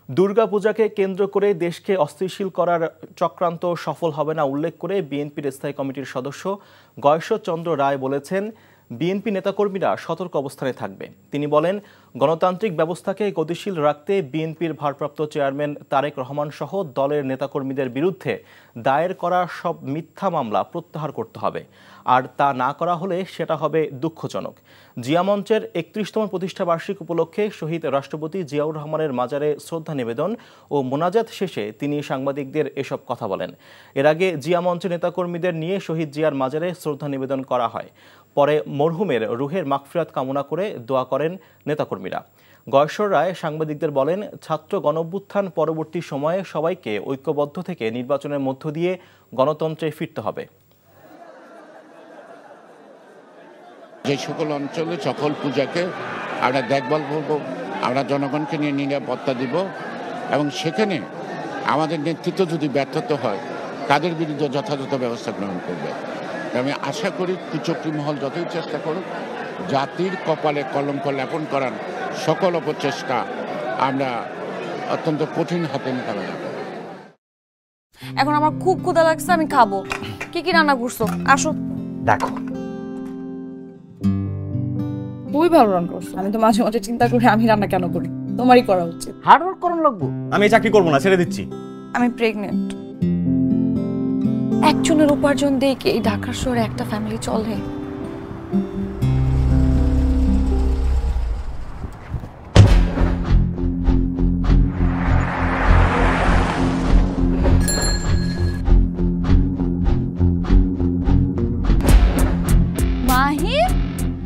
দুর্গাপূজাকে কেন্দ্র করে দেশকে অস্থিতিশীল করার চক্রান্ত সফল হবে না উল্লেখ করে বিএনপির স্থায়ী কমিটির সদস্য গয়েশ্বরচন্দ্র রায় বলেছেন, বিএনপি নেতাকর্মীরা সতর্ক অবস্থানে থাকবে। তিনি বলেন, গণতান্ত্রিক ব্যবস্থাকে গতিশীল রাখতে বিএনপির ভারপ্রাপ্ত চেয়ারম্যান তারেক রহমান সহ দলের নেতাকর্মীদের বিরুদ্ধে দায়ের করা সব মিথ্যা মামলা প্রত্যাহার করতে হবে, আর তা না করা হলে সেটা হবে দুঃখজনক। জিয়া মঞ্চের ৩১তম প্রতিষ্ঠাবার্ষিকী উপলক্ষে শহীদ রাষ্ট্রপতি জিয়াউর রহমানের মাজারে শ্রদ্ধা নিবেদন ও মোনাজাত শেষে তিনি সাংবাদিকদের এসব কথা বলেন। এর আগে জিয়া মঞ্চের নেতাকর্মীদের নিয়ে শহীদ জিয়ার মাজারে শ্রদ্ধা নিবেদন করা হয়। পরে মরহুমের রুহের মাগফিরাত কামনা করে দোয়া করেন নেতাকর্মীরা। গয়েশ্বর রায় সাংবাদিকদের বলেন, ছাত্র গণঅভ্যুত্থান পরবর্তী সময়ে সবাইকে ঐক্যবদ্ধ থেকে নির্বাচনের মধ্য দিয়ে গণতন্ত্রে ফিরতে হবে। যে সকল অঞ্চলে সকল পূজাকে আমরা দেখভাল করব, আমরা জনগণকে নিয়ে নিরাপত্তা দিব এবং সেখানে আমাদের নেতৃত্ব যদি ব্যর্থতা হয় তাদের বিরুদ্ধে যথাযথ ব্যবস্থা গ্রহণ করবে। আমি আশা করি কুচক্রী মহল যতই চেষ্টা করুক, জাতির কপালে কলঙ্ক লেপন করার সকল অপচেষ্টা আমরা অত্যন্ত কঠিন হাতে মোকাবেলা করব। এখন আমার খুব ক্ষুধা লাগছে, আমি খাবো। কি কি রান্না করছো? আসো দেখো। খুবই ভালো রান্না করছো। আমি তো মাঝে মাঝে চিন্তা করি আমি রান্না কেন করি, তোমারই করা উচিত। হার্ড ওয়ার্ক করার লাগবো। আমি এই চাকরি করবো না, ছেড়ে দিচ্ছি। আমি প্রেগনেন্ট। একজনের উপার্জন দিয়ে কি এই ঢাকা শহরে একটা ফ্যামিলি চলে? মাহির,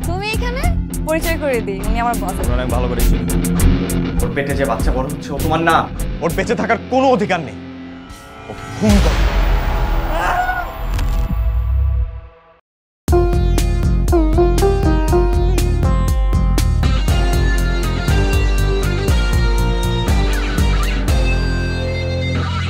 তুমি এখানে? পরিচয় করে দিই, উনি আমার বস। অনেক ভালো করে চিনি। ওর পেটে যে বাচ্চা বড় হচ্ছে ও তোমার না। ওর বেঁচে থাকার কোনো অধিকার নেই। ওকে খুন করো।